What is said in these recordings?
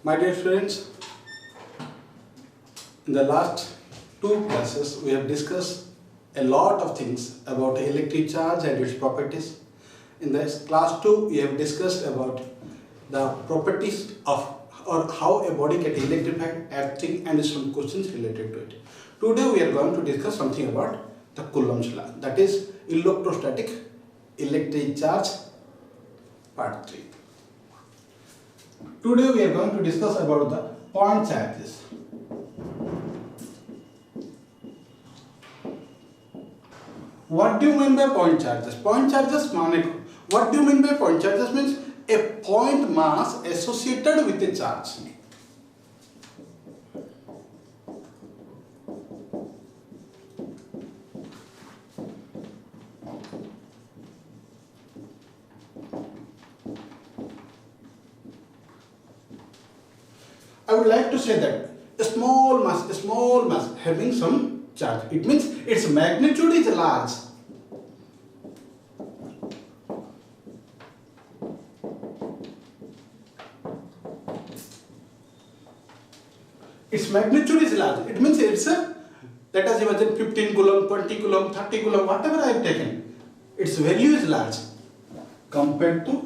My dear friends, in the last two classes we have discussed a lot of things about electric charge and its properties. In this class 2 we have discussed about the properties of or how a body gets electrified, everything, and some questions related to it. Today we are going to discuss something about the Coulomb's law, that is electrostatic electric charge part 3. Today we are going to discuss about the point charges. What do you mean by point charges? Point charges mean, what do you mean by point charges? Means a point mass associated with a charge. I would like to say that a small mass having some charge, it means its magnitude is large. Its magnitude is large. It means it's a, let us imagine 15 coulomb, 20 coulomb, 30 coulomb, whatever I have taken. Its value is large compared to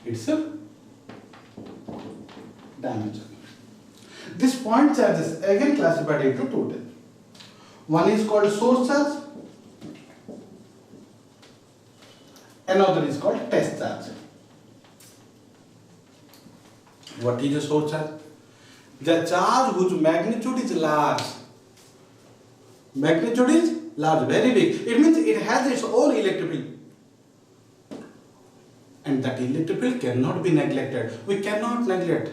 its dimension. This point charge is again classified into two types. One is called source charge, another is called test charge. What is a source charge? The charge whose magnitude is large. Magnitude is large, very big. It means it has its own electric field. And that electric field cannot be neglected. We cannot neglect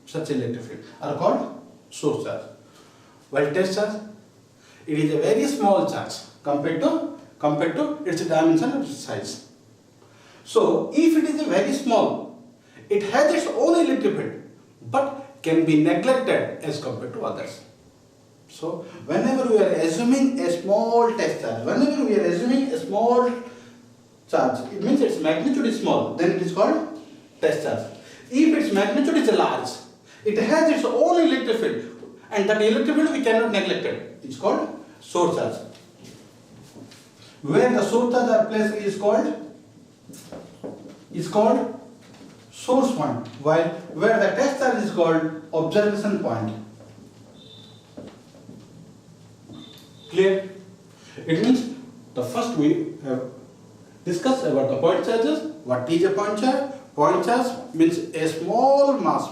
such electric field. Are called source charge. While test charge, it is a very small charge compared to its dimension and its size. So if it is a very small, it has its own electric field, but can be neglected as compared to others. So whenever we are assuming a small test charge, whenever we are assuming a small charge, it means its magnitude is small, then it is called test charge. If its magnitude is large, it has its own electric field, and that electric field we cannot neglect it. It's called source charge. Where the source charge are placed is called source point, while where the test charge is called observation point. Clear? It means the first we have discussed about the point charges. What is a point charge? Point charge means a small mass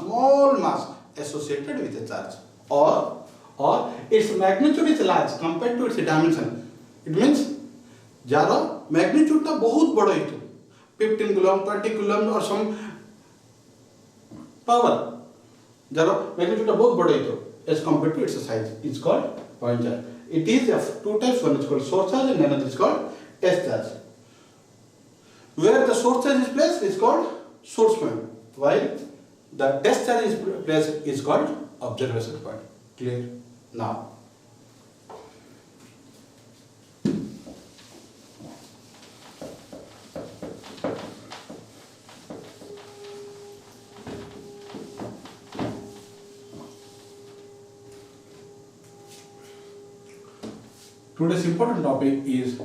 associated with a charge, or its magnitude is large compared to its dimension. It means jar magnitude टा बहुत बड़ा है, 15 coulomb, 20 coulomb or some power. Jar magnitude टा बहुत बड़ा है as compared to its size. It's called point charge. It is of two types. One is called source charge and another is called test charge. Where the source charge is placed is called source point, while the test charge is placed is called observation point. Clear? Now, today's important topic is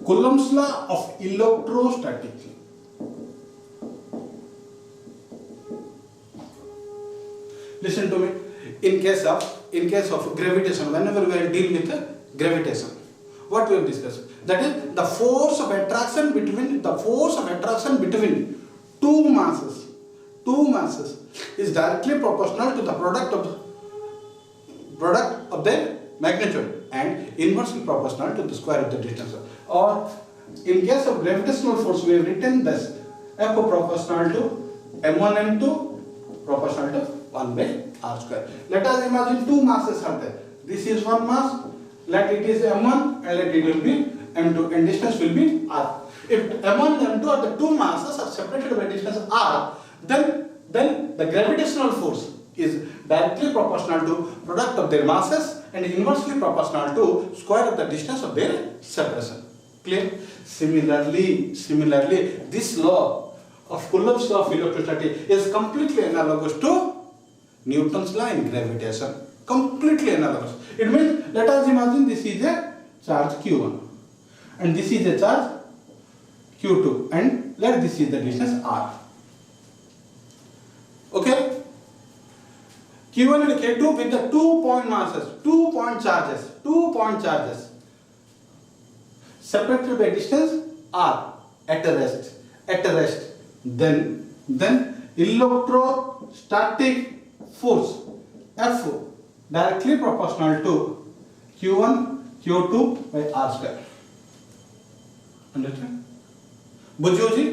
Coulomb's law of electrostatic. Listen to me. In case of gravitation, whenever we are dealing with gravitation, what we have discussed, that is the force of attraction between two masses is directly proportional to the product of their magnitude and inversely proportional to the square of the distance. Or in case of gravitational force, we have written this F proportional to m1 m2 proportional to 1 by r square. Let us imagine two masses are there. This is one mass, let it is m1 and let it will be m2, and distance will be r. If m1 and m2 are the two masses are separated by distance r, then the gravitational force is directly proportional to product of their masses and inversely proportional to square of the distance of their separation. Clear? Similarly, this law of Coulomb's law of electrostatics is completely analogous to Newton's law in gravitation. Completely analogous. It means, let us imagine this is a charge Q1 and this is a charge Q2, and let this is the distance R. Okay? Q1 and K2 with the 2 point masses, 2 point charges separated by distance R at a rest. Then electrostatic force F directly proportional to Q1 Q2 by R square. Understand? बुझियो जी,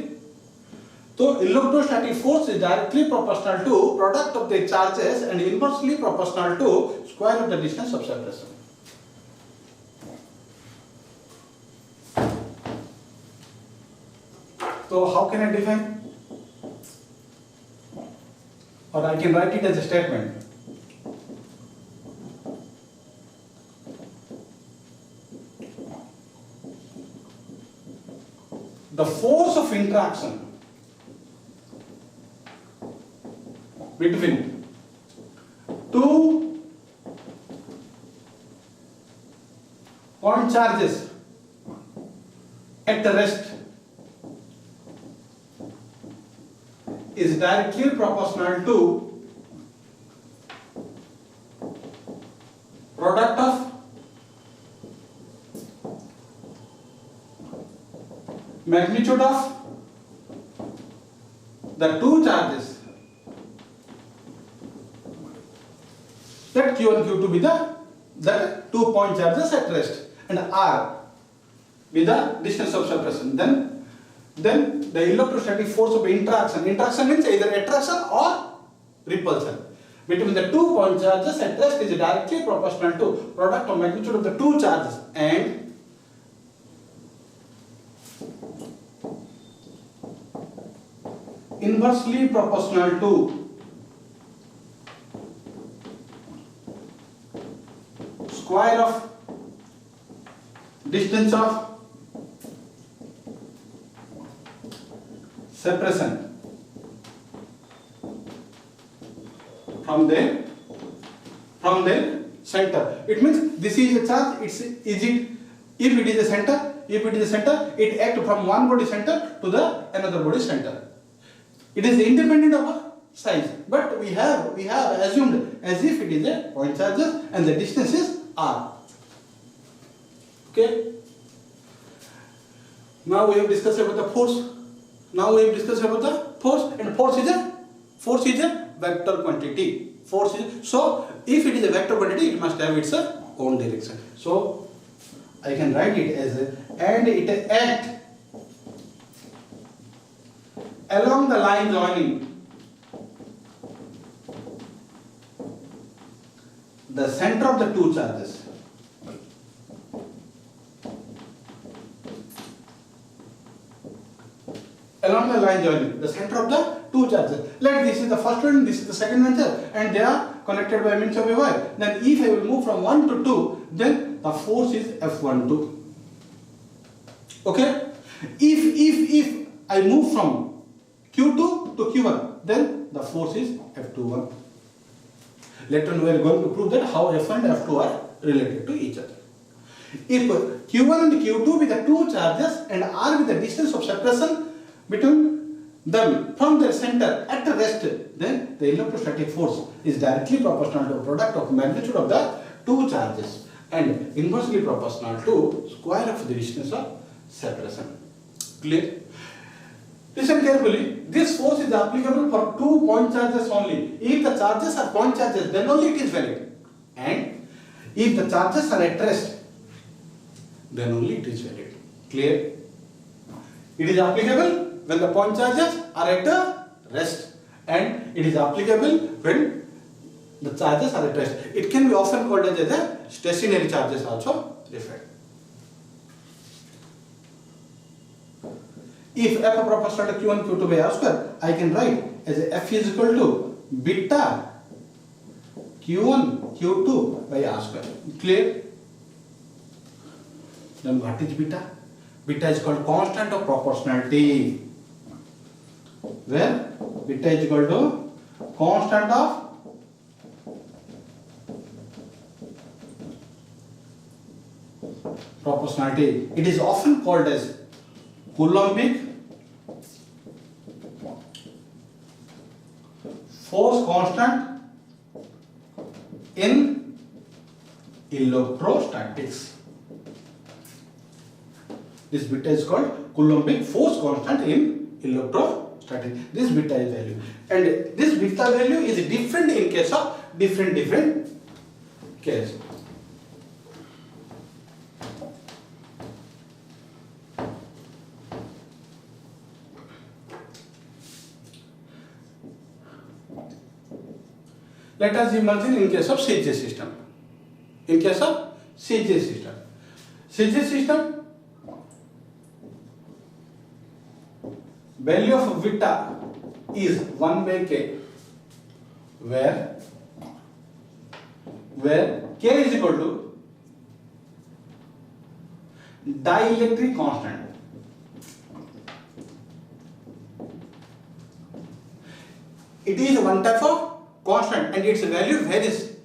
तो electrostatic force is directly proportional to product of the charges and inversely proportional to square of the distance of separation. So how can I define? Or I can write it as a statement. The force of interaction between two point charges at rest is directly proportional to product of magnitude of the two charges, that Q1 Q2 be the 2 point charges at rest, and R be the distance of separation. Then the electrostatic force of interaction means either attraction or repulsion between the 2 point charges at rest is directly proportional to product of magnitude of the two charges and inversely proportional to square of distance of separation from the center. It means this is a charge. If it is a center, it acts from one body center to the another body center. It is independent of a size, but we have assumed as if it is a point charges and the distance is R. Okay. Now we have discussed about the force. And force is a vector quantity. So if it is a vector quantity, it must have its own direction. So I can write it as and it acts along the line joining the center of the two charges. Along the line joining the center of the two charges. Let this is the first one, this is the second one, and they are connected by means of a wire. Then if I will move from 1 to 2, then the force is F12. Okay? If I move from Q2 to Q1, then the force is F21. Later on we are going to prove that how F and F2 are related to each other. If Q1 and Q2 be the two charges and R be the distance of separation between them from their center at rest, then the electrostatic force is directly proportional to product of magnitude of the two charges and inversely proportional to square of the distance of separation. Clear? Listen carefully. This force is applicable for 2 point charges only. If the charges are point charges, then only it is valid. And if the charges are at rest, then only it is valid. Clear? It is applicable when the point charges are at rest, and it is applicable when the charges are at rest. It can be often called as a stationary charges also referred. If F proportional to Q1 Q2 by R square, I can write as F is equal to beta Q1 Q2 by R square. Clear? Then what is beta? beta is called constant of proportionality, where beta is equal to constant of proportionality. It is often called as Coulombic force constant in electrostatics. This beta is called Coulombic force constant in electrostatics. This beta is value, and this beta value is different in case of different case. Let us imagine in case of CJ system. In case of CJ system, value of beta is 1 by k, where k is equal to dielectric constant. It is one type of constant and its value varies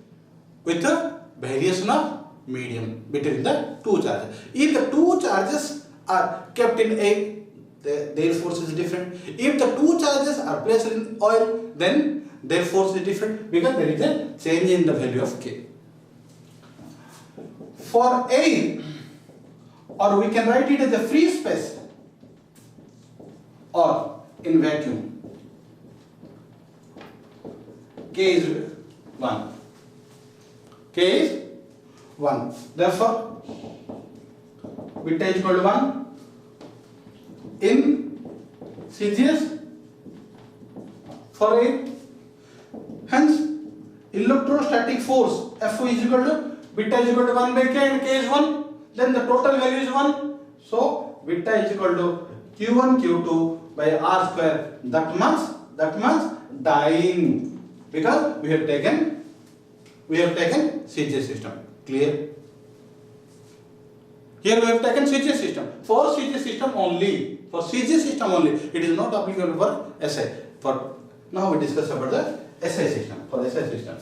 with the variation of medium between the two charges. If the two charges are kept in air, their force is different. If the two charges are placed in oil, then their force is different because there is a change in the value of k. For air, or we can write it as a free space or in vacuum, k is 1. K is 1. Therefore, beta is equal to 1 in CGS for air. Hence, electrostatic force F is equal to beta is equal to 1 by k and k is 1. Then the total value is 1. So, beta is equal to Q1 Q2 by R square. That means dying. Because we have taken CJ system. Clear? Here we have taken CJ system. For CJ system only. For CJ system only. It is not applicable for SI. For now we discuss about the SI system. For SI system.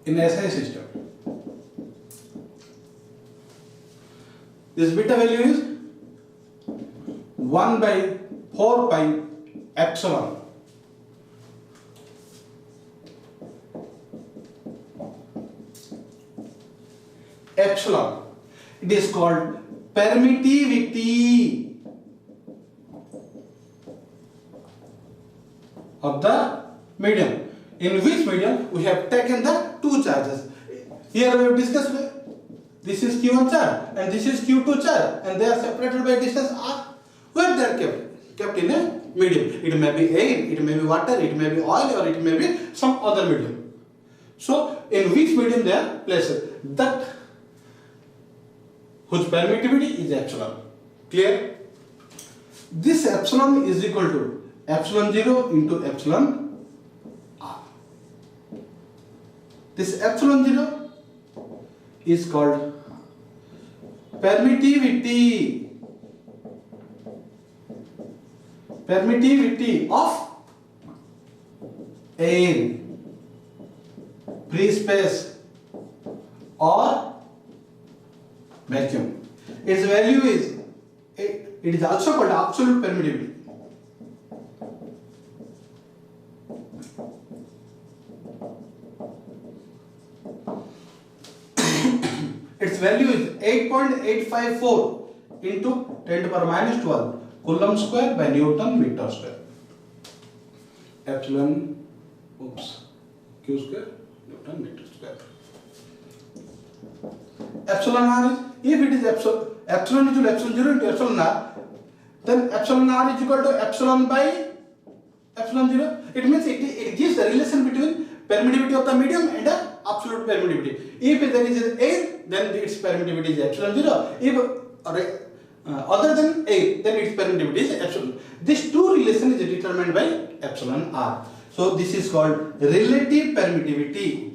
In SI system, this beta value is 1 by 4 pi epsilon. Epsilon. It is called permittivity of the medium. In which medium we have taken the two charges. Here we have discussed this is Q1 charge and this is Q2 charge, and they are separated by distance r. Where they are kept in a medium. It may be air, it may be water, it may be oil, or it may be some other medium. So in which medium they are placed, that whose permittivity is epsilon. Clear? This epsilon is equal to epsilon 0 into epsilon. This epsilon 0 is called permittivity of air, free space or vacuum. Its value is, it is also called absolute permittivity. Its value is 8.854 into 10 to the power minus 12 Coulomb square by Newton meter square. Epsilon, Q square, Newton meter square. Epsilon r is, if it is epsilon is equal to epsilon 0 into epsilon r, then epsilon r is equal to epsilon by epsilon 0. It means it gives the relation between permittivity of the medium and the absolute permittivity. If there is air, then its permittivity is epsilon 0. If other than A, then its permittivity is epsilon. This two relation is determined by epsilon r. So this is called relative permittivity.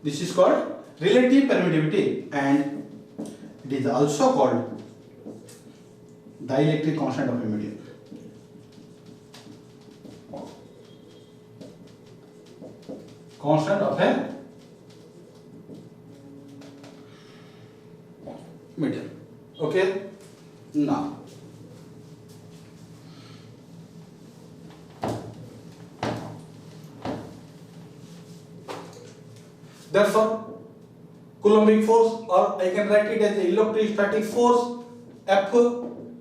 This is called relative permittivity, and it is also called dielectric constant of a medium. Constant of a medium. Okay, now therefore Coulombic force, or I can write it as the electrostatic force, F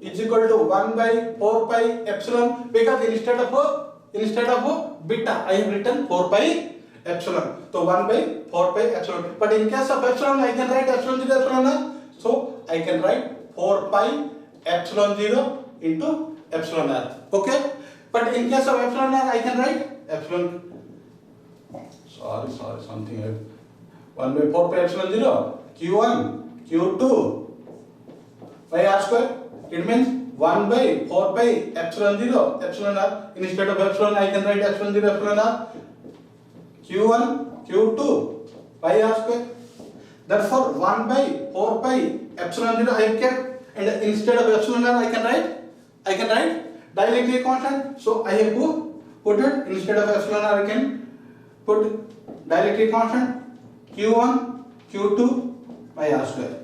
is equal to 1 by 4 pi epsilon, because instead of beta I have written 4 pi epsilon. So 1 by 4 pi epsilon. But in case of epsilon I can write epsilon 0 epsilon r. So I can write 4 pi epsilon 0 into epsilon r. Okay. But in case of epsilon r I can write epsilon. Sorry, something else. 1 by 4 pi epsilon 0 q1 q2 by r square. It means 1 by 4 pi epsilon 0 epsilon r. Instead of epsilon I can write epsilon 0 epsilon r q1 q2 by r square. Therefore 1 by 4 pi epsilon 0 I have kept, and instead of epsilon r I can write dielectric constant. So I have put it, instead of epsilon r I can put dielectric constant q1 q2 by r square.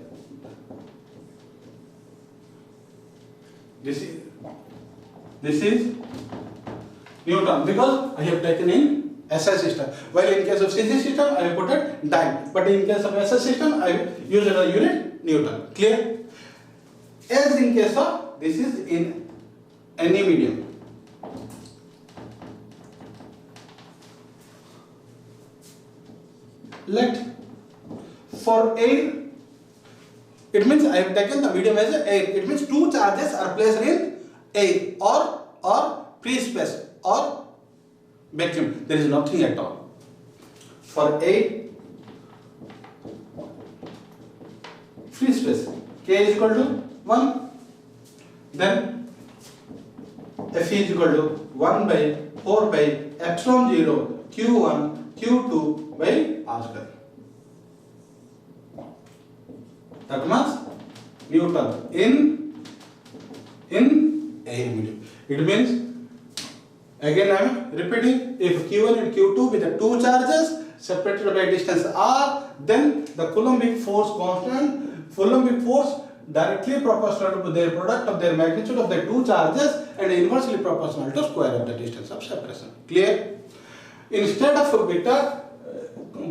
This is Newton, because I have taken in SI system. While in case of CG system I have put it dyne, but in case of SI system I use it as unit Newton. Clear? As in case of, this is in any medium. Let for air, it means I have taken the medium as air. It means two charges are placed in air or free space or vacuum. There is nothing at all. For air, free space, K is equal to 1. Then F is equal to 1 by 4 by epsilon 0 Q1 Q2 by R square. That means Newton in air medium. It means, again I am repeating, if Q1 and Q2 with the two charges separated by distance r, then the Coulombic force constant, Coulombic force directly proportional to their product of their magnitude of the two charges and inversely proportional to square of the distance of separation. Clear? Instead of beta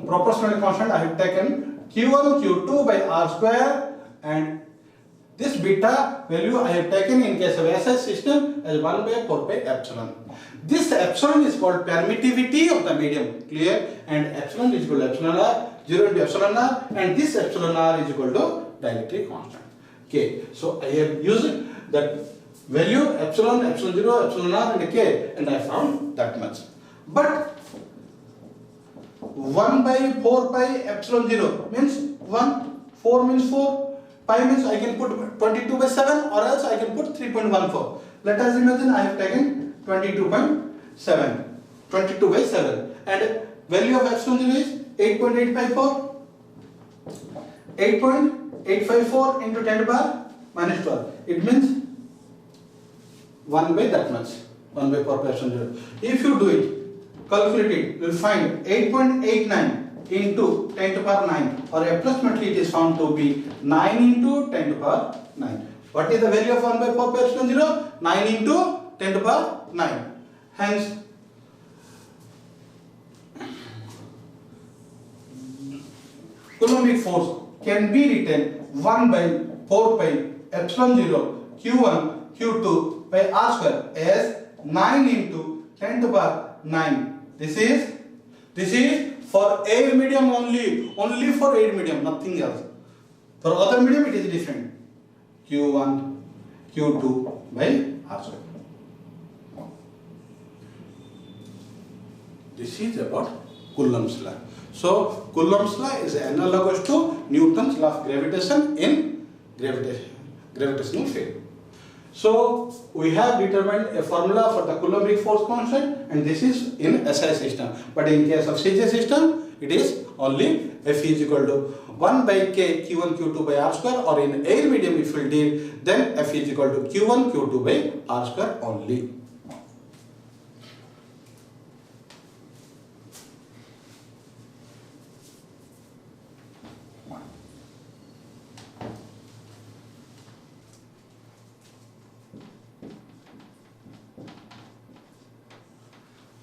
proportional constant, I have taken Q1 Q2 by r square, and this beta value I have taken in case of SI system as 1 by 4 pi epsilon. This epsilon is called permittivity of the medium. Clear? And epsilon is equal to epsilon r, 0 into epsilon r, and this epsilon r is equal to dielectric constant. Okay, so I have used that value epsilon, epsilon 0, epsilon r and k, and I found that much. But 1 by 4 pi epsilon 0 means 1, 4 means 4, pi means I can put 22 by 7 or else I can put 3.14. Let us imagine I have taken 22.7, 22 by 7, and value of epsilon 0 is 8.854. 8.854 into 10 to the power minus 12. It means 1 by that much, 1 by 4 pi epsilon 0. If you do it, calculate it, you will find 8.89 into 10 to the power 9, or approximately it is found to be 9 into 10 to the power 9. What is the value of 1 by 4 pi epsilon 0? 9 into 10 to the power 9. Hence, Coulombic force can be written 1 by 4 pi epsilon 0 q1 q2 by r square as 9 into 10 to the power 9. This is for air medium only for air medium, nothing else. For other medium it is different. q1 q2 by r square. This is about Coulomb's law. So Coulomb's law is analogous to Newton's law of gravitation in gravitational field. So we have determined a formula for the Coulombic force constant, and this is in SI system. But in case of CJ system, it is only F is equal to 1 by K Q1 Q2 by R square, or in air medium if we did, then F is equal to Q1 Q2 by R square only.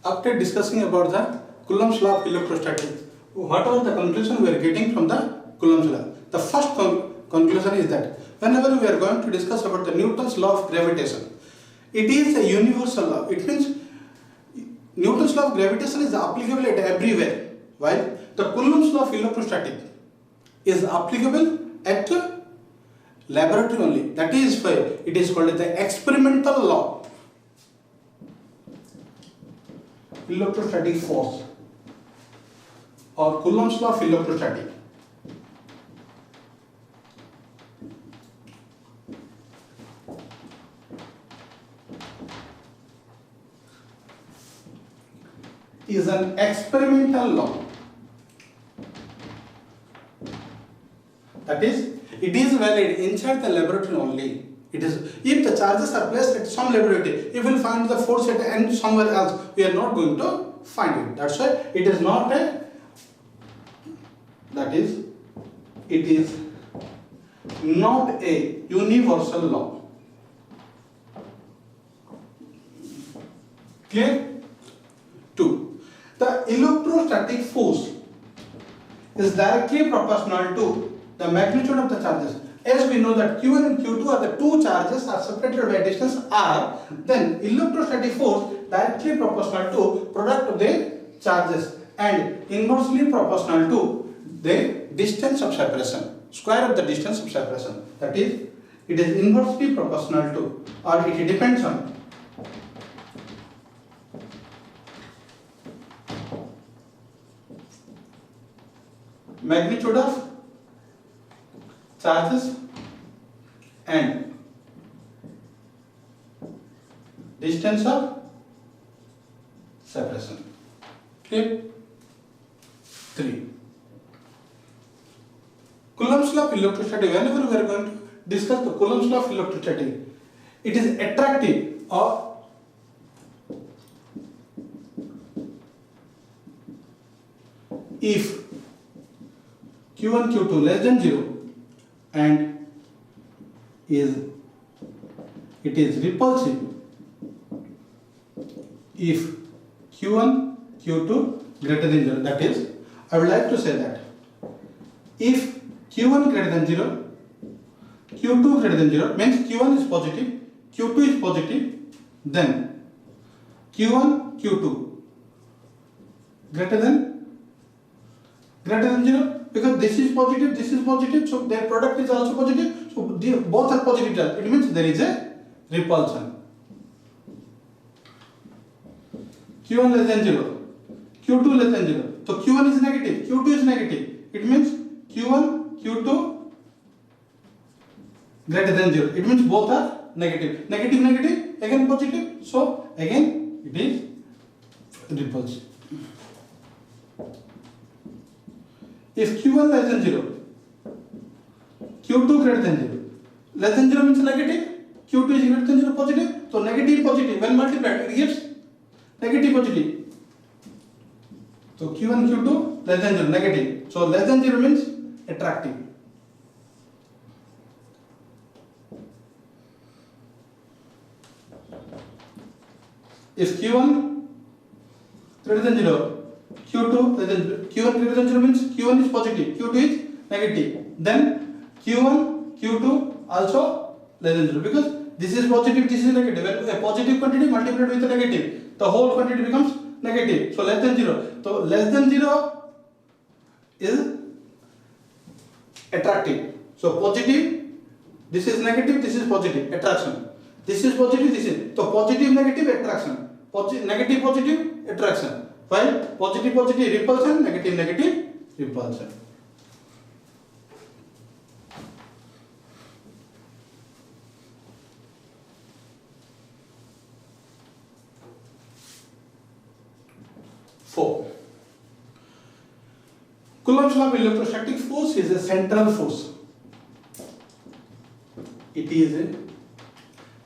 After discussing about the Coulomb's law of electrostatics, what are the conclusion we are getting from the Coulomb's law? The first conclusion is that whenever we are going to discuss about the Newton's law of gravitation, it is a universal law. It means Newton's law of gravitation is applicable at everywhere, while the Coulomb's law of electrostatics is applicable at laboratory only. That is why it is called the experimental law. Electrostatic force or Coulomb's law of electrostatics is an experimental law. That is, it is valid inside the laboratory only. It is, if the charges are placed at some laboratory, you will find the force at end somewhere else. We are not going to find it. That's why it is not a, that is, it is not a universal law. Clear? 2. The electrostatic force is directly proportional to the magnitude of the charges. As we know that Q1 and Q2 are the two charges are separated by distance r, then electrostatic force directly proportional to product of the charges and inversely proportional to the distance of separation, square of the distance of separation. That is, it is inversely proportional to, or it depends on magnitude of charges and distance of separation. Okay. 3. Coulomb's law of electrostatics. Whenever we are going to discuss the Coulomb's law of electrostatics, it is attractive or if Q1 Q2 less than 0 and it is repulsive if Q1 Q2 greater than 0. That is, I would like to say that if Q1 greater than 0, Q2 greater than 0 means Q1 is positive, Q2 is positive, then Q1 Q2 greater than 0, because this is positive, so their product is also positive, so both are positive charge. It means there is a repulsion. Q1 less than 0, Q2 less than 0. So Q1 is negative, Q2 is negative. It means Q1, Q2 greater than 0. It means both are negative. Negative, negative, again positive. So again it is repulsive. If Q1 less than 0, Q2 greater than 0. Less than 0 means negative, Q2 is greater than 0 positive. So negative, positive, when multiplied it gives negative, positive. So Q1, Q2 less than 0, negative. So less than 0 means attractive. If Q1 greater than 0, Q2 less than 0, Q1 greater than 0 means Q1 is positive, Q2 is negative. Then Q1, Q2 also less than 0, because this is positive, this is negative. When a positive quantity multiplied with a negative, the whole quantity becomes negative. So less than 0. So less than 0 is attractive. So positive, this is negative, this is positive, attraction. This is positive, this is. So positive, negative, attraction. Positive, negative, positive, attraction. while positive positive repulsion, negative negative repulsion. Four. Coulomb's law of electrostatic force is a central force. It is a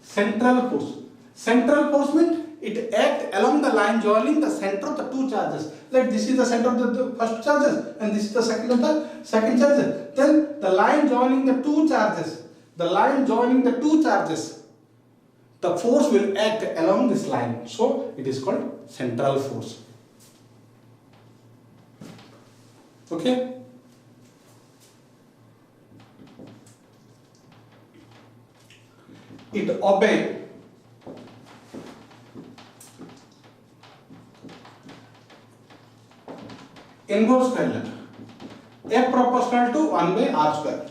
central force. Central force means it acts along the line joining the center of the two charges. Like this is the center of the first charges and this is the second of the second charges. Then the line joining the two charges, the force will act along this line. So it is called central force. Okay? It obeys inverse square law. F proportional to 1 by R square.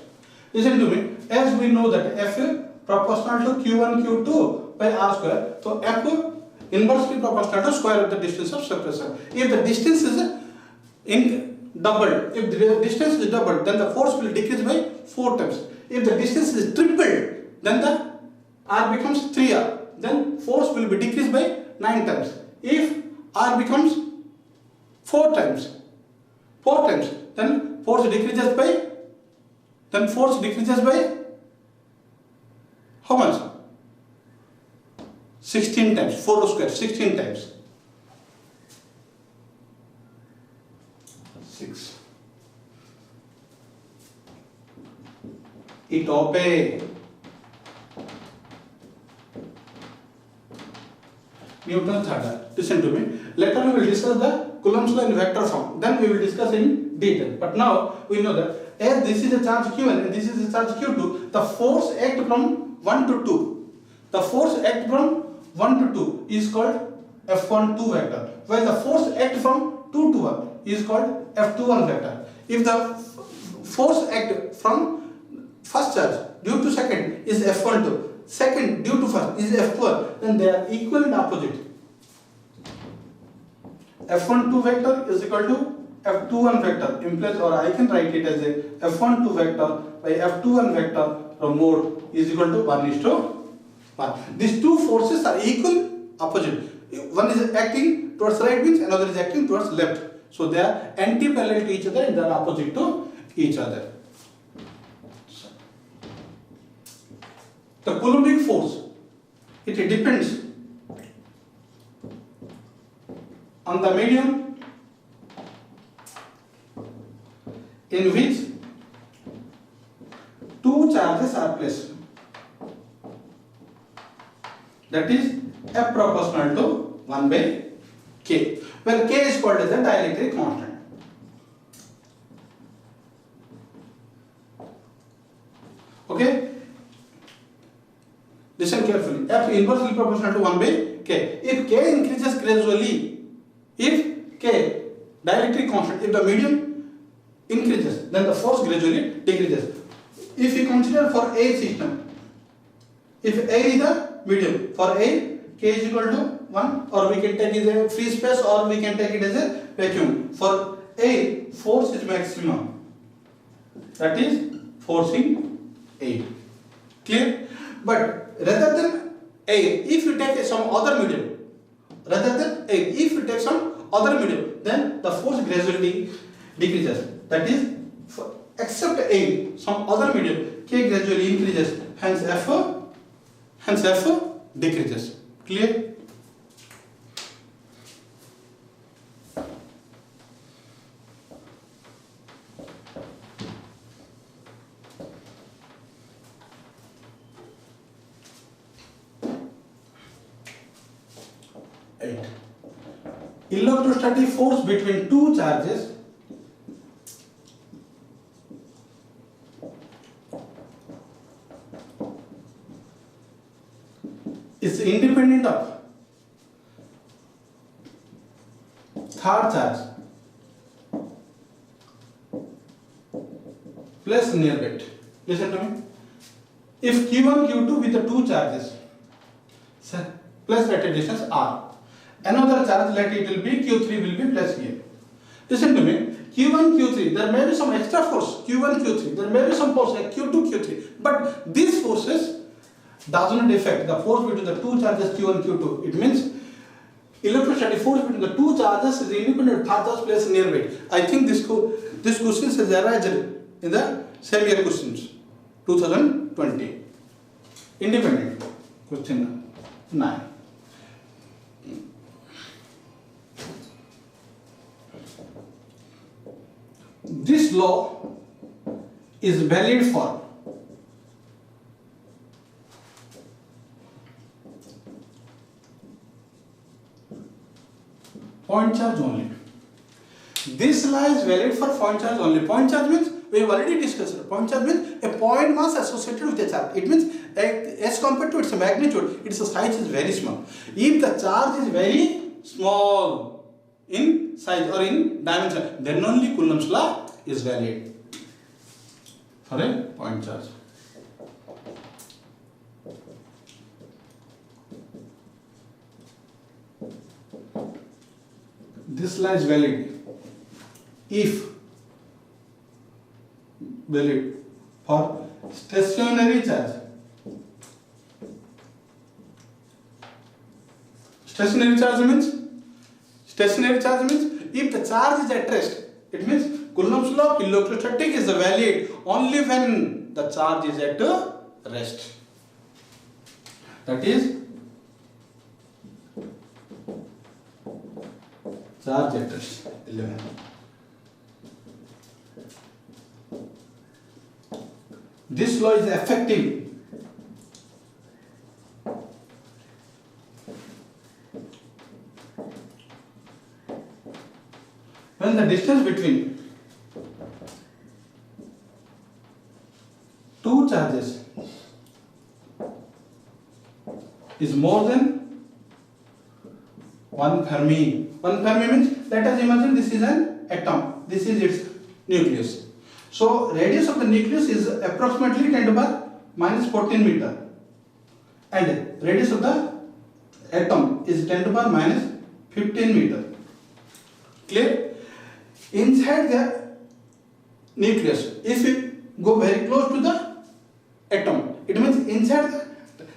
Listen to me. As we know that F proportional to Q1 Q2 by R square. So F inversely proportional to square of the distance of separation. If the distance is doubled, if the distance is doubled, then the force will decrease by 4 times. If the distance is tripled, then the R becomes 3R. Then force will be decreased by 9 times. If R becomes 4 times, then force decreases by how much? 16 times. 4 square, 16 times. 6. It obeys Newton's third law. Listen to me. Later we will discuss the Coulomb's law in vector form. Then we will discuss in detail. But now we know that as this is a charge Q1 and this is a charge Q2, the force act from 1 to 2. The force act from 1 to 2 is called F12 vector. While the force act from 2 to 1 is called F21 vector. If the force act from first charge due to second is F12, second due to first is F12, then they are equal and opposite. F12 vector is equal to F21 vector implies, or I can write it as a F12 vector by F21 vector mode is equal to 1:1. These two forces are equal, opposite. One is acting towards right means another is acting towards left. So they are anti-parallel to each other and they are opposite to each other. The Coulombic force, it depends on the medium in which two charges are placed. That is F proportional to 1 by K, where K is called as a dielectric constant. Okay? Listen carefully. F inversely proportional to 1 by K. If K increases gradually, if K dielectric constant, if the medium increases, then the force gradually decreases. If you consider for A system, if A is the medium, for A K is equal to 1, or we can take it as a free space, or we can take it as a vacuum. For A, force is maximum. That is forcing A. Clear? But rather than A, if you take some other medium, then the force gradually decreases. That is, except A, some other medium, K gradually increases. Hence F decreases. Clear? Electrostatic force between two charges is independent of third charge plus near it. Listen to me. If Q1, Q2 with the two charges plus at a distance R, another charge, let it will be Q3 will be placed here. Listen to me. Q1, Q3, there may be some extra force, Q1, Q3, there may be some force like Q2, Q3, but these forces does not affect the force between the two charges Q1, Q2. It means electrostatic force between the two charges is independent charges placed nearby. I think this question is arisen in the same year questions, 2020. Independent question 9. This law is valid for point charge only. This law is valid for point charge only. Point charge means we have already discussed it. Point charge means a point mass associated with a charge. It means as compared to its magnitude, its size is very small. If the charge is very small in size or in dimension, then only Coulomb's law is valid for a point charge. This law is valid if valid for stationary charge. Stationary charge means if the charge is at rest, it means Coulomb's law of electrostatic is valid only when the charge is at rest. That is charge at rest. 11. This law is effective when the distance between two charges is more than 1 Fermi. 1 Fermi means, let us imagine this is an atom, this is its nucleus. So radius of the nucleus is approximately 10 to the power minus 14 meter, and radius of the atom is 10 to the power minus 15 meter. Clear? Inside the nucleus, if we go very close to the atom, it means inside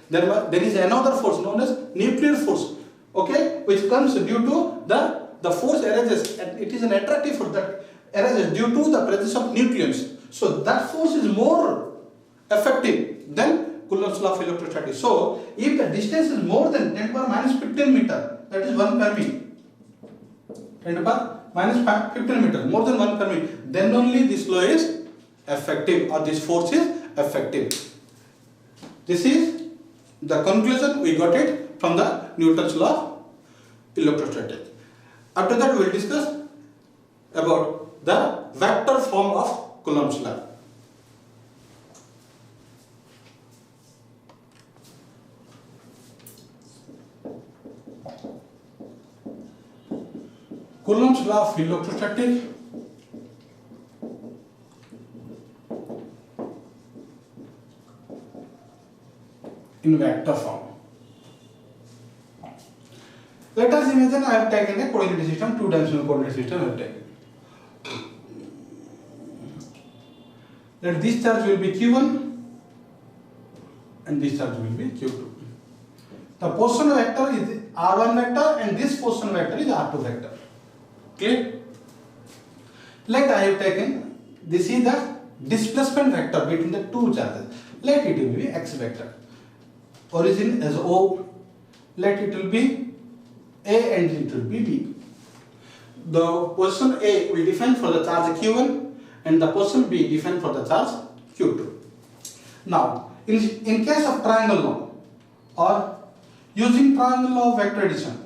there is another force known as nuclear force, okay, which comes due to the force arises, and it is an attractive force that arises due to the presence of nucleons. So that force is more effective than Coulomb's law of electrostatic. So if the distance is more than 10 to the power minus 15 meter, that is 1 Fermi, 10 to the power minus 15 meter, more than 1 Fermi, then only this law is effective, or this force is effective. This is the conclusion we got it from the Newton's law of electrostatic. After that we will discuss about the vector form of Coulomb's law. Coulomb's law of electrostatic in vector form. Let us imagine I have taken a coordinate system, two-dimensional coordinate system I have taken. Let this charge will be Q1 and this charge will be Q2. The position vector is R1 vector and this position vector is R2 vector. Clear? Let I have taken, this is the displacement vector between the two charges. Let it will be X vector. Origin as O. Let it will be A and it will be B. The position A will define for the charge Q1 and the position B define for the charge Q2. Now, in case of triangle law or using triangle law of vector addition,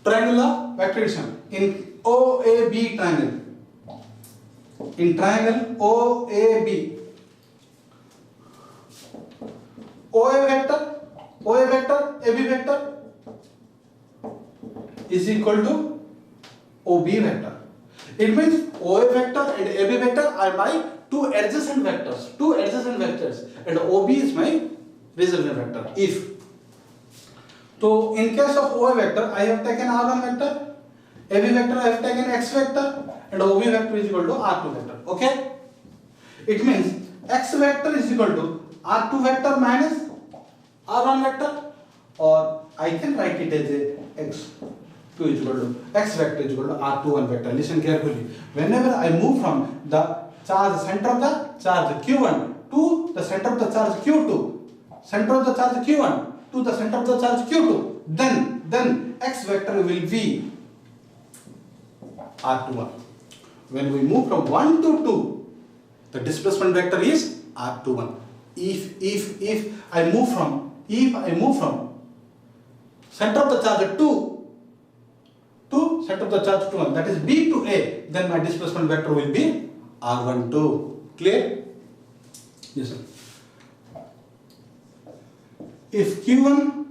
triangle law vector addition in OAB triangle. In triangle OAB, OA vector, AB vector is equal to OB vector. It means OA vector and AB vector are my two adjacent vectors, and OB is my resultant vector. If so, in case of OA vector, I have taken R1 vector, AB vector I have taken X vector, and OB vector is equal to R2 vector. Okay? It means X vector is equal to R2 vector minus R1 vector, or I can write it as a X2 is equal to X vector is equal to R21 vector. Listen carefully. Whenever I move from the charge center of the charge Q1 to the center of the charge Q2, center of the charge Q1 to the center of the charge Q2, then X vector will be R21. When we move from 1 to 2, the displacement vector is R21. If I move from center of the charge 2 to center of the charge 1, that is B to A, then my displacement vector will be R12. Clear? Listen. If Q1,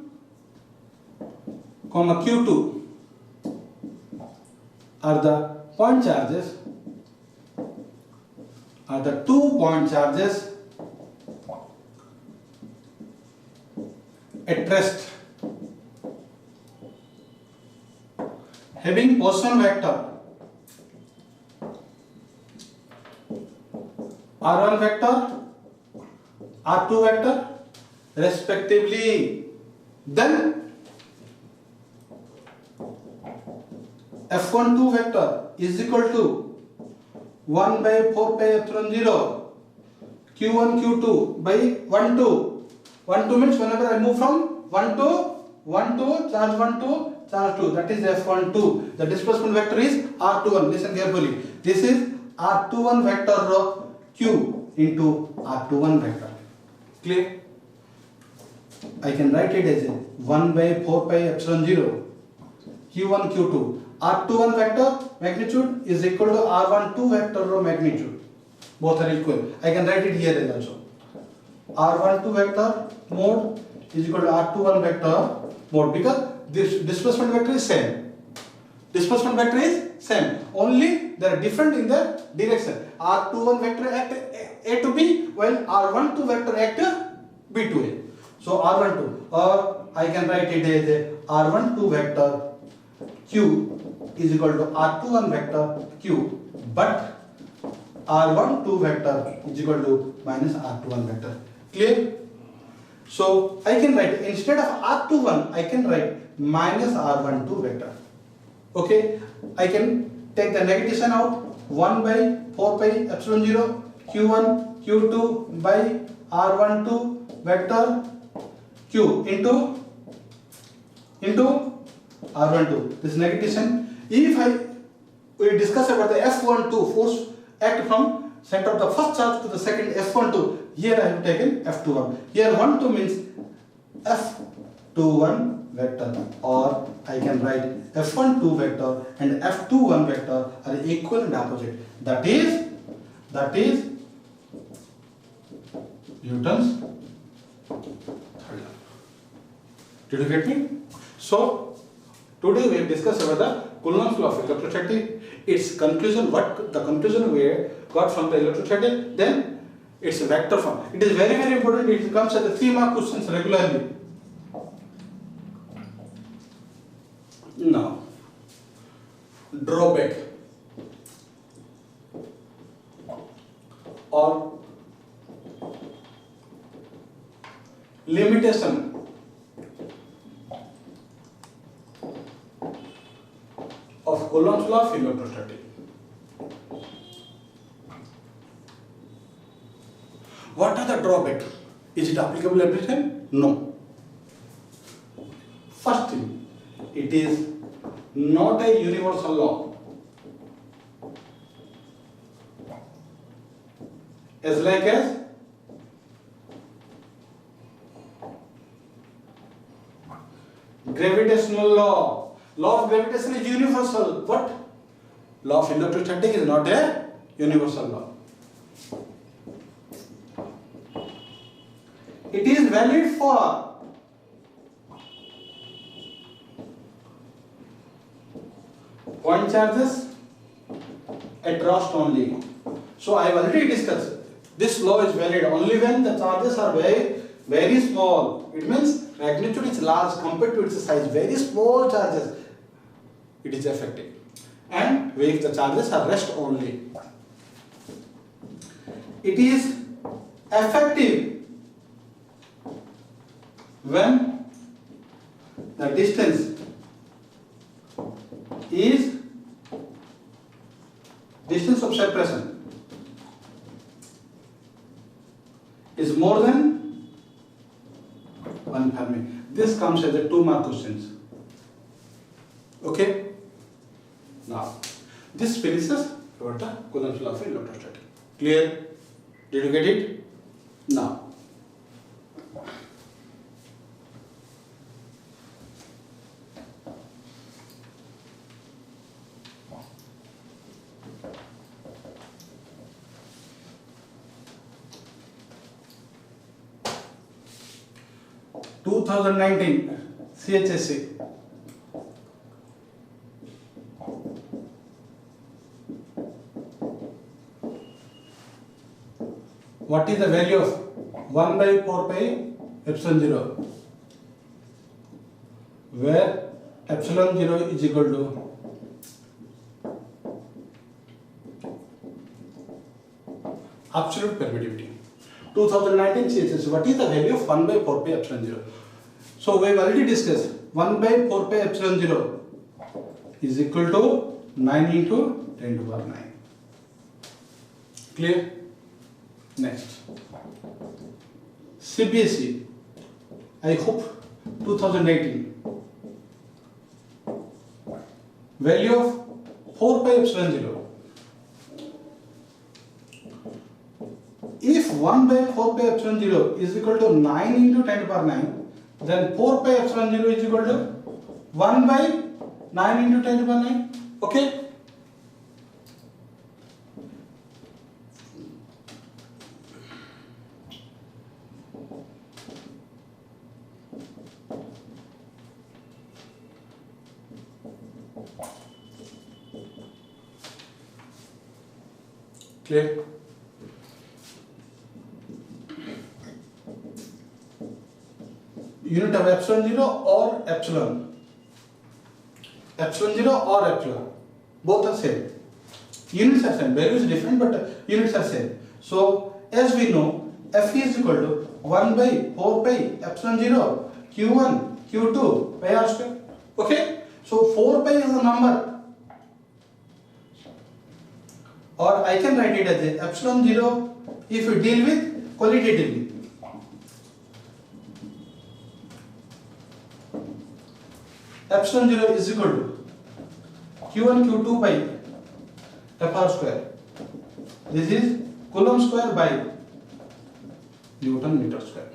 Q2 are the point charges, are the 2 point charges at rest having position vector R1 vector, R2 vector respectively, then F12 vector is equal to 1 by 4 pi epsilon 0 Q1 Q2 by 1 2. 1 2 means whenever I move from 1 to charge 1 to charge 2, that is F12. The displacement vector is R21. Listen carefully. This is R21 vector Q into R21 vector. Clear? I can write it as 1 by 4 pi epsilon 0 Q1 Q2. R21 vector magnitude is equal to R12 vector magnitude. Both are equal. I can write it here as also. R12 vector mode is equal to R21 vector mode, because this displacement vector is same. Displacement vector is same. Only they are different in the direction. R21 vector act A to B, while R12 vector act B to A. So R12, or I can write it as R12 vector Q is equal to R21 vector Q, but R12 vector is equal to minus R21 vector. Clear? So I can write, instead of R21, I can write minus R12 vector. Okay? I can take the negative sign out. 1 by 4 pi epsilon 0 Q1 Q2 by R12 vector Q into R12. This negative sign. If we discuss about the F12 force act from center of the first charge to the second F12, here I have taken F21. Here 12 means F21 vector, or I can write F12 vector and F21 vector are equal and opposite. That is Newton's third law. Did you get me? So today we have discussed about the Coulomb's law of electrostatic. Its conclusion, what the conclusion we got from the electrostatic, then its vector form. It is very, very important. It comes as the 3 mark questions regularly. Now, drawback or limitation of Coulomb's law of electrostatic. What are the drawbacks? Is it applicable every time? No. First thing, it is not a universal law. As like as gravitational law. Law of gravitation is universal. What? Law of electrostatic is not a universal law. It is valid for point charges at rest only. So I have already discussed. This law is valid only when the charges are very small. It means magnitude is large compared to its size. Very small charges, it is effective. And if the charges are rest only, it is effective when the distance of separation is more than 1 Fermi. This comes as a 2 mark questions. Okay. Now, this finishes about the Coulomb's law of electrostatic. Clear? Did you get it? Now, CHSC. What is the value of 1 by 4 pi epsilon 0, where epsilon 0 is equal to absolute permittivity. 2019 CHSC. What is the value of 1 by 4 pi epsilon 0? So we have already discussed 1 by 4 pi epsilon 0 is equal to 9 into 10 to the power 9. Clear? Next, CBSE, I hope 2018, value of 4 pi epsilon 0. If 1 by 4 pi epsilon 0 is equal to 9 into 10 to the power 9, then 4 pi epsilon 0 is equal to 1 by 9 into 10 to the power 9. Okay? Clear? Unit of epsilon 0 or epsilon. Epsilon 0 or epsilon. Both are same. Units are same. Value is different, but units are same. So, as we know, F is equal to 1 by 4 pi epsilon 0 Q1 Q2 pi r square. Okay? So, 4 pi is the number. Or I can write it as a epsilon 0 if we deal with qualitatively. Epsilon 0 is equal to Q1 Q2 by Fr square. This is Coulomb square by Newton meter square.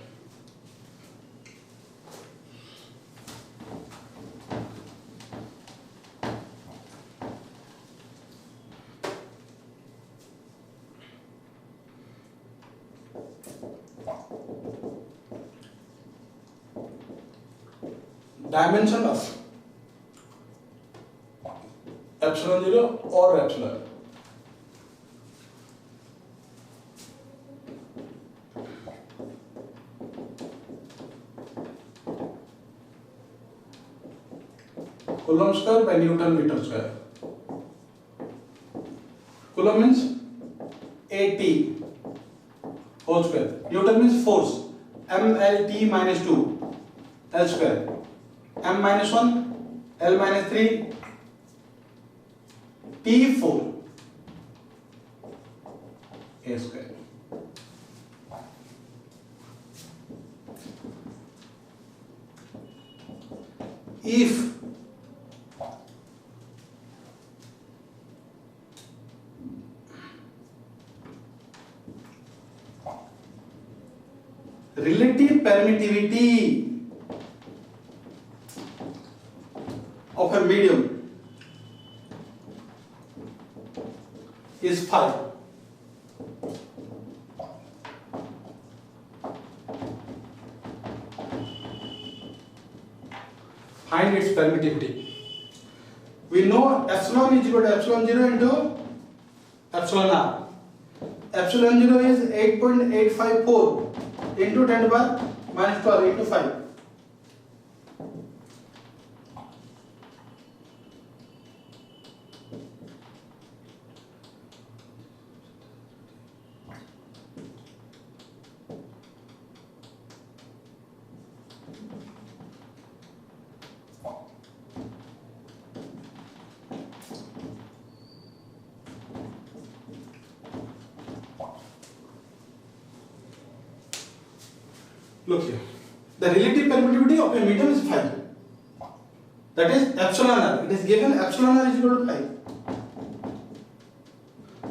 Dimension of epsilon 0 or epsilon. Coulomb square by Newton meter square. Coulomb means AT whole square. Newton means force. MLT minus 2 L square. M minus 1 L minus 3 T4 A square. If relative permittivity of a medium is 5, find its permittivity. We know epsilon is equal to epsilon 0 into epsilon r. epsilon 0 is 8.854 into 10 power minus 12 into 5. Look here. The relative permittivity of a medium is 5. That is epsilon r. It is given epsilon r is equal to 5.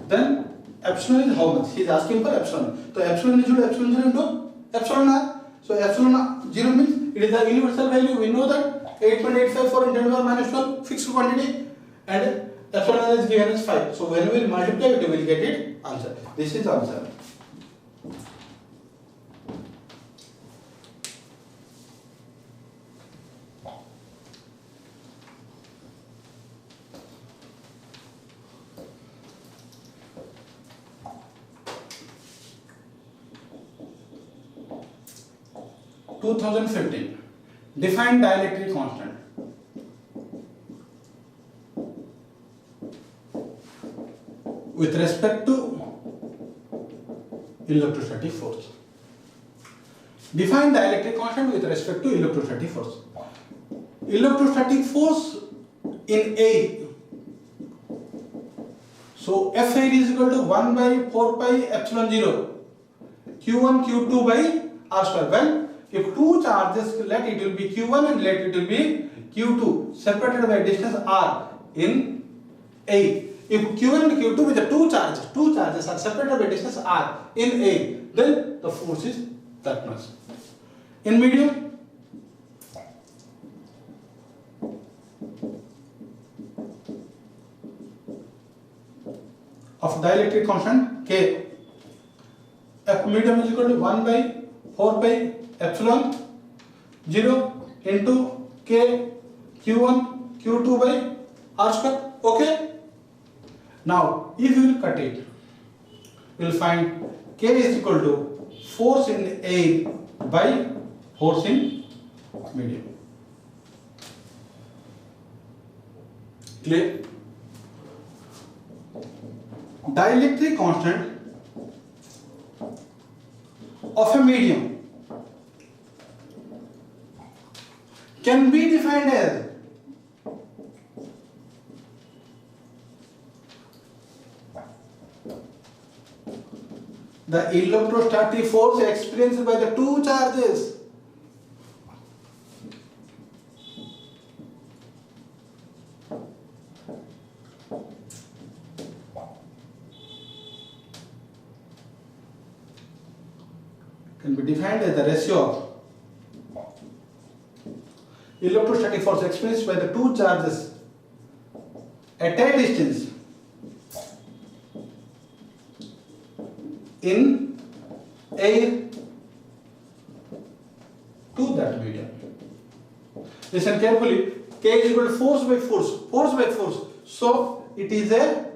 Then epsilon is how much? He is asking for epsilon. So epsilon is equal to epsilon 0 into epsilon r. So epsilon 0 means it is the universal value. We know that 8.854 into 10 power minus 12 fixed quantity, and epsilon r is given as 5. So when we will multiply it, we will get it answer. This is answer. Define dielectric constant. With respect to electrostatic force. Define dielectric constant with respect to electrostatic force. Electrostatic force in air. So F air is equal to 1 by 4 pi epsilon 0 Q1 Q2 by R square. Well, if two charges, let it will be Q1 and let it will be Q2 separated by distance R in A. If Q1 and Q2 with the two charges are separated by distance R in A, then the force is that much. In medium, of dielectric constant K, F medium is equal to 1 by 4 pi epsilon 0 into K Q1 Q2 by R square. Okay. Now, if you will cut it, you will find K is equal to force in air by force in medium. Clear? Dielectric constant of a medium can be defined as the electrostatic force experienced by the two charges can be defined as the ratio of electrostatic force experienced by the two charges at a distance in air to that medium. Listen carefully. K is equal to force by force. So it is a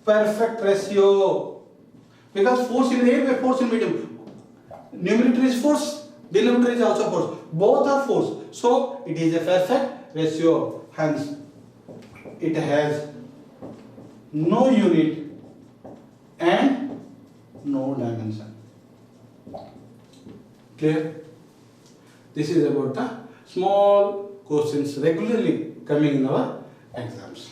perfect ratio, because force in air by force in medium. Numerator is force, denominator is also force. Both are force. So it is a perfect ratio. Hence, it has no unit and no dimension. Clear? This is about the small questions regularly coming in our exams.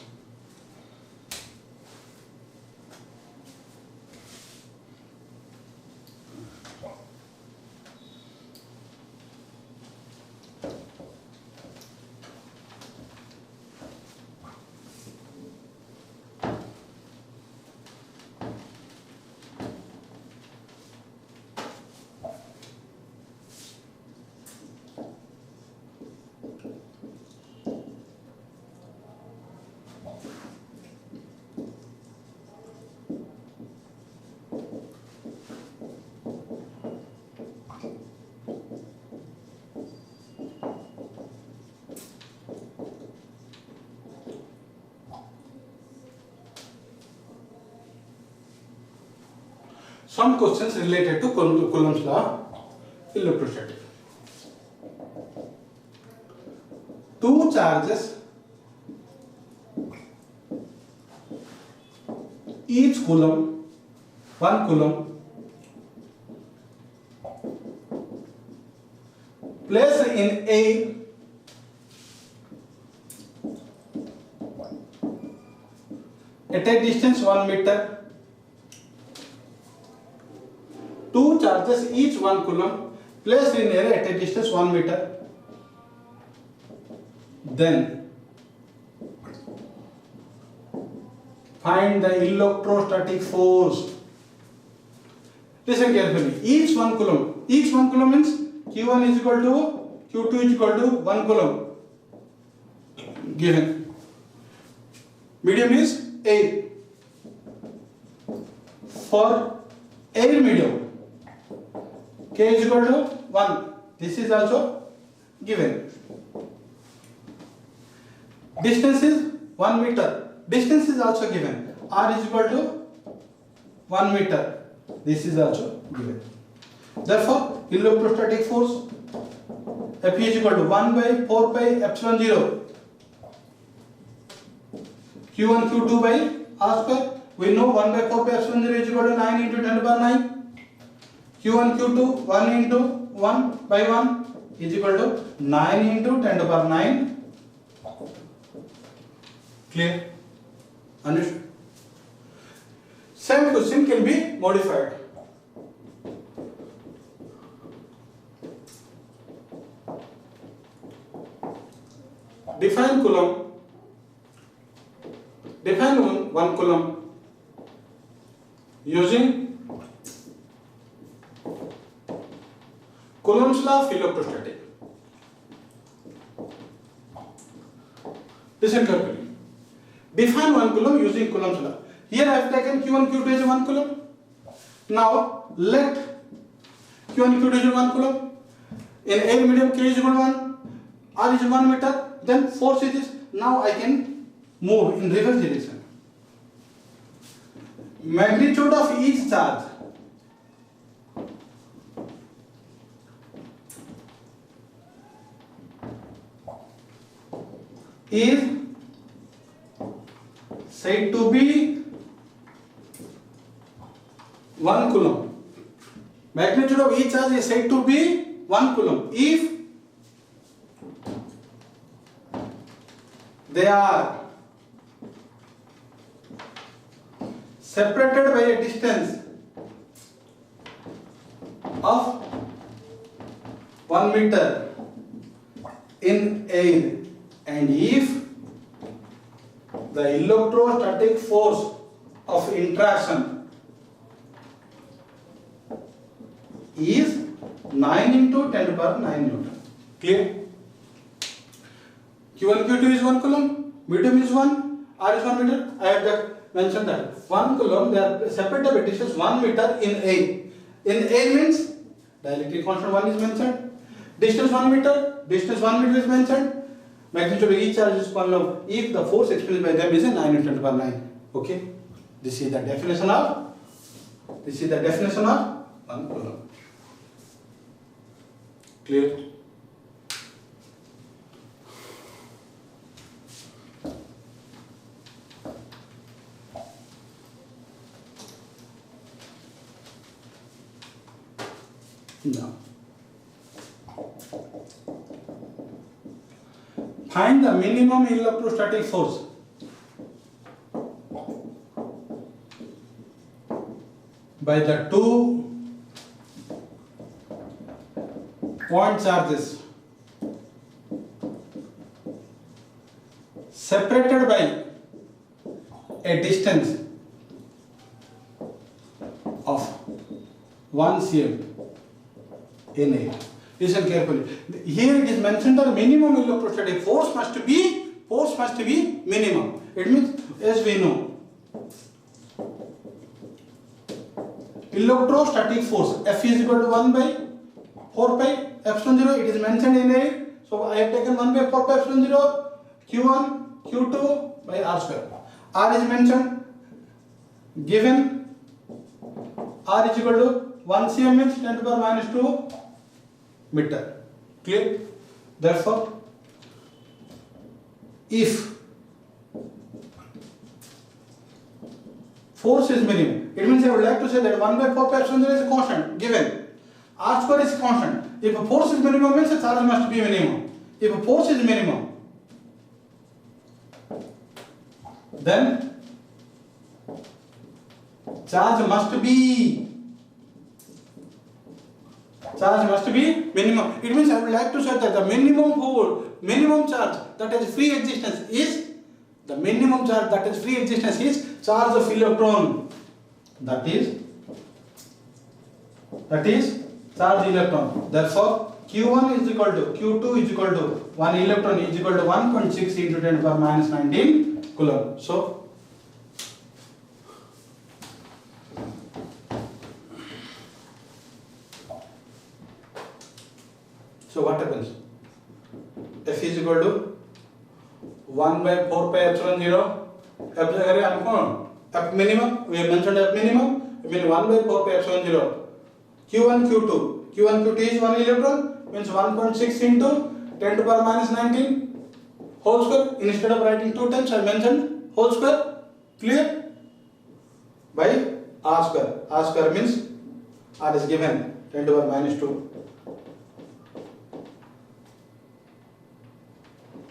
some questions related to Coulomb's law electrostatic. Two charges, each coulomb, 1 coulomb, placed in air at a distance 1 meter. Two charges, each 1 coulomb, placed in air at a distance 1 meter. Then find the electrostatic force. Listen carefully. Each 1 coulomb means Q1 is equal to Q2 is equal to 1 coulomb given. Medium is air. For air medium, K is equal to 1. This is also given. Distance is 1 meter. Distance is also given. R is equal to 1 meter. This is also given. Therefore, electrostatic force F is equal to 1 by 4 pi epsilon 0 Q1 Q2 by R square. We know 1 by 4 pi epsilon 0 is equal to 9 into 10 to the power 9. Q1 Q2 1 into 1 by 1 is equal to 9 into 10 to the power 9. Clear? Understood? Same question can be modified. Define coulomb. Define 1 coulomb using Coulomb's law of electrostatic. Listen carefully. Define 1 coulomb using Coulomb's law. Here I have taken Q1 Q2 as 1 coulomb. Now let Q1 Q2 is 1 coulomb. In air medium K is equal to 1, R is 1 meter. Then force is this. Now I can move in reverse direction. Magnitude of each charge is said to be 1 coulomb. Magnitude of each charge is said to be 1 coulomb if they are separated by a distance of 1 meter in air, and if the electrostatic force of interaction is 9 into 10 to the power 9 Newton. Clear? Q1 Q2 is 1 coulomb, medium is 1, R is 1 meter. I have mentioned that 1 coulomb, they are separated by distance 1 meter in air. In air means dielectric constant 1 is mentioned. Distance 1 meter is mentioned. Magnitude of each charge is coulomb if the force experienced by them is 9 into 10 to the power 9. Okay? This is the definition of 1 coulomb. Clear? Now, find the minimum electrostatic force by the 2 point charges separated by a distance of 1 cm in air. Listen carefully. Here it is mentioned that minimum electrostatic force must be minimum. It means, as we know, electrostatic force F is equal to 1 by 4 pi epsilon 0. It is mentioned in air. So I have taken 1 by 4 pi epsilon 0 Q1 Q2 by R square. R is mentioned, given R is equal to 1 cm means 10 to the power minus 2 meter. Clear? Therefore, if force is minimum, it means I would like to say that 1 by 4 pi epsilon 0 is a constant given. R square is a constant. If a force is minimum means the charge must be minimum. If a force is minimum, then charge must be minimum. It means I would like to say that the minimum charge that has free existence is charge of electron. That is charge electron. Therefore, Q1 is equal to Q2 is equal to 1 electron is equal to 1.6 into 10 to the power minus 19 coulomb. So what happens? F is equal to 1 by 4 pi epsilon 0. F minimum, we have mentioned F minimum, I mean 1 by 4 pi epsilon 0. Q1, Q2 is 1 electron, means 1.6 into 10 to the power minus 19 whole square. Instead of writing 2 times, I mentioned whole square. Clear? By R square. R square means R is given 10 to the power minus 2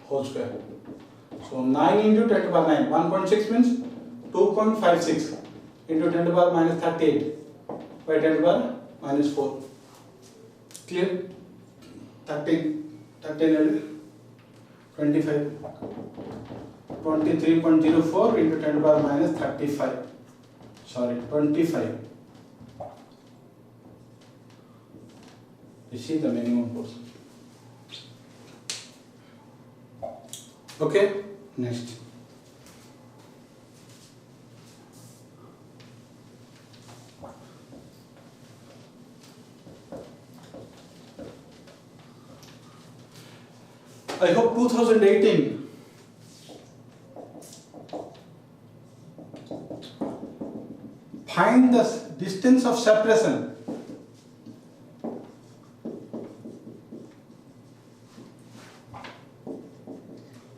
whole square. So 9 into 10 to the power 9. 1.6 means 2.56 into 10 to the power minus 38 by 10 to the power minus 4. Clear? 13, 25, 23.04 into 10 to the power minus 35. Sorry, 25. This is the minimum force. Okay, next. I hope 2018 find the distance of separation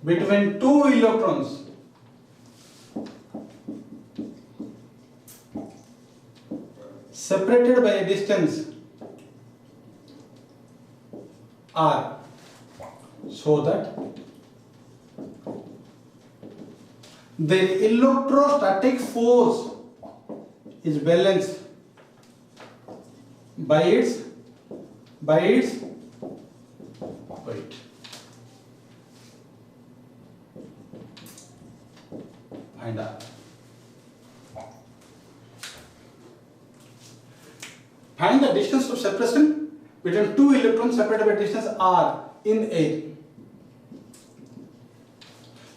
between two electrons separated by a distance r, so that the electrostatic force is balanced by its weight. Find out. Find the distance of separation between two electrons separated by distance r in A,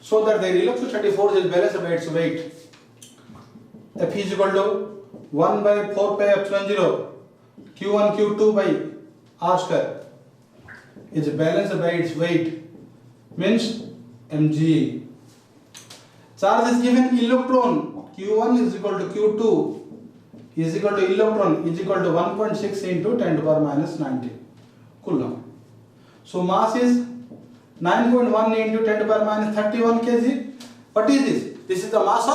so that their electrostatic force is balanced by its weight. F is equal to 1 by 4 pi epsilon 0 Q1 Q2 by R square is balanced by its weight, means mg. Charge is given electron. Q1 is equal to Q2 is equal to electron is equal to 1.6 into 10 to the power minus 19 coulomb. So mass is 9.1 into 10 to the power minus 31 kg. What is this? This is the mass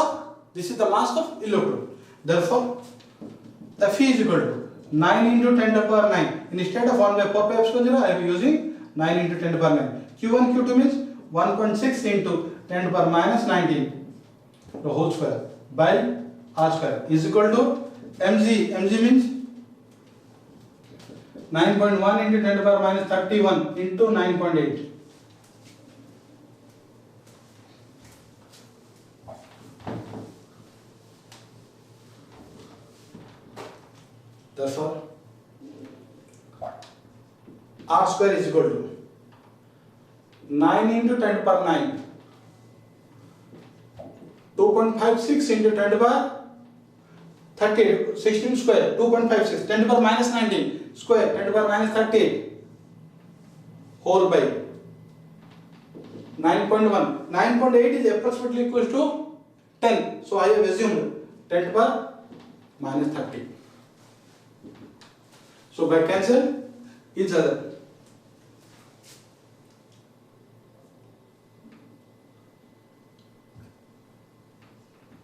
of electron. Therefore, F is equal to 9 into 10 to the power 9. Instead of 1 by 4 pi epsilon 0, I am using 9 into 10 to the power 9. Q1 Q2 means 1.6 into 10 to the power minus 19 the whole square by R square is equal to mg. Mg means 9.1 into 10 to the power minus 31 into 9.8. Therefore, R square is equal to 9 into 10 to the power 9, 2.56 into 10 to the power 38, 16 square, 2.56, 10 to the power minus 19 square, 10 to the power minus 38 whole by 9.1. 9.8 is approximately equals to 10. So I have assumed 10 to the power minus 30. So by cancel each other.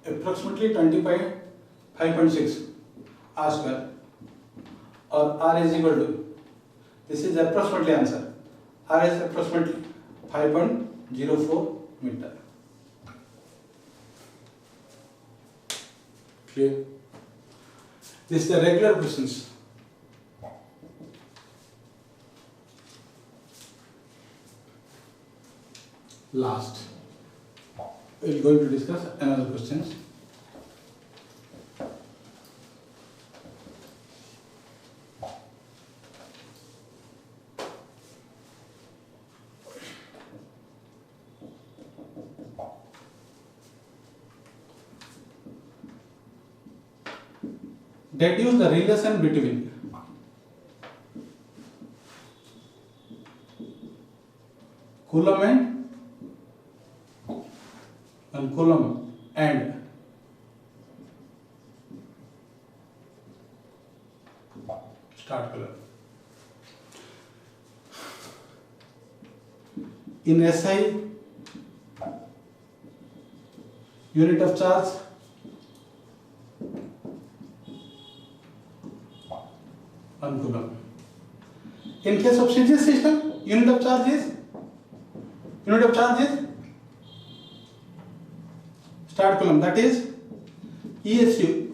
Approximately 25.6 r square, or r is equal to, this is approximately answer, r is approximately 5.04 meter. Clear? This is the regular questions. Last, we are going to discuss another questions. Deduce the relation between Coulomb and start color. In SI, unit of charge, one coulomb. In case of CGS system, unit of charge is start coulomb, that is ESU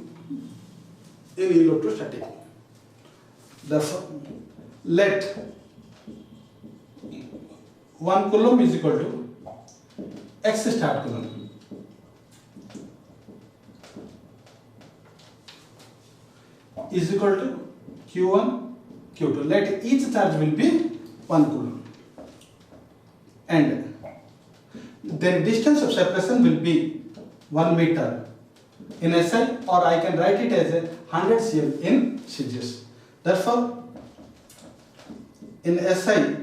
in electrostatic. Therefore, let 1 coulomb is equal to x start coulomb is equal to Q1, Q2. Let each charge will be 1 coulomb, and then distance of separation will be 1 meter in SI, or I can write it as 100 cm in CGS. Therefore, in SI,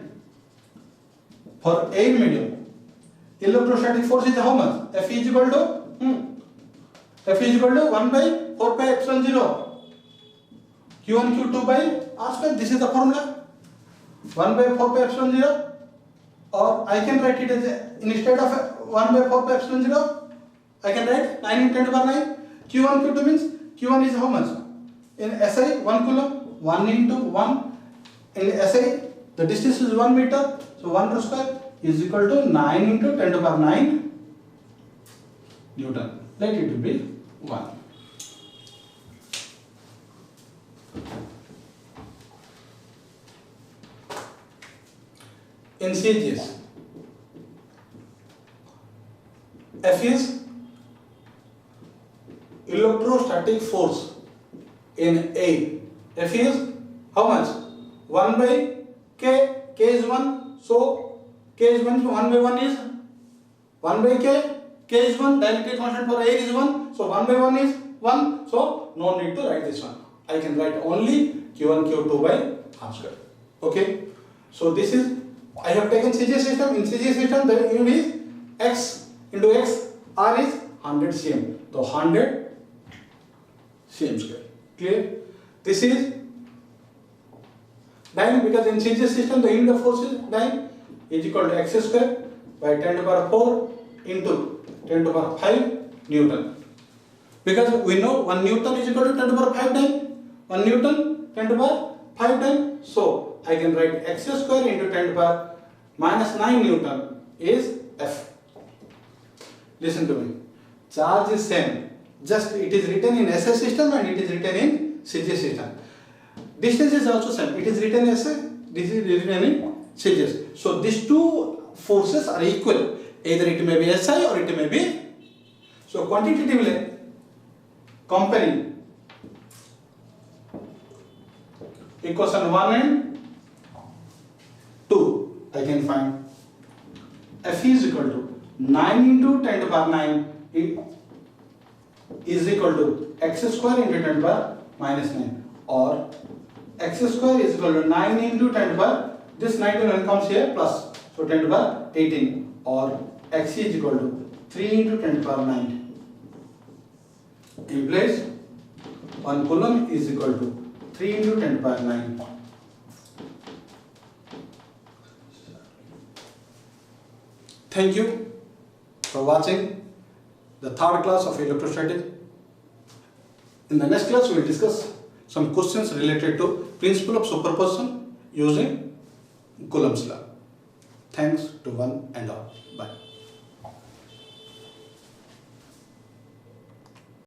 for air medium, electrostatic force is how much? F is equal to 1 by 4 pi epsilon 0 Q1 Q2 by R square. This is the formula, 1 by 4 pi epsilon 0, or I can write it as instead of 1 by 4 pi epsilon 0, I can write 9 into 10 to the power 9. Q1 Q2 means Q1 is how much? In SI 1 coulomb, 1 into 1. In SI the distance is 1 meter, so 1 root square is equal to 9 into 10 to the power 9 Newton. Let it will be 1. In CGS, F is electrostatic force in A. F is how much? 1 by K. K is 1. So K is 1. So 1 by 1 is 1 by K. K is 1. Dielectric constant for air is 1. So 1 by 1 is 1. So no need to write this one. I can write only Q1 Q2 by R square. Okay. So this is, I have taken CGS system. In CGS system the unit is X into X. R is 100 cm. So 100 cm square. Clear? This is dyne, because in CGS system the unit of force is dyne, is equal to x square by 10 to the power 4 into 10 to the power 5 Newton. Because we know 1 Newton is equal to 10 to the power 5 dyne. 1 Newton 10 to the power 5 dyne. So I can write x square into 10 to the power minus 9 Newton is F. Listen to me. Charge is same. Just it is written in SI system and it is written in CGS system. Distance is also same. It is written in SI. This is written in CGS. So these two forces are equal. Either it may be SI or it may be. So quantitatively comparing equation 1 and 2, I can find F is equal to 9 into 10 to the power 9 is equal to x square into 10 to the power minus 9, or x square is equal to 9 into 10 to the power, this 9 comes here plus, so 10 to the power 18, or x is equal to 3 into 10 to the power 9. In place, 1 coulomb is equal to 3 into 10 to the power 9. Thank you for watching the third class of electrostatic. In the next class, we will discuss some questions related to principle of superposition using Coulomb's law. Thanks to one and all. Bye.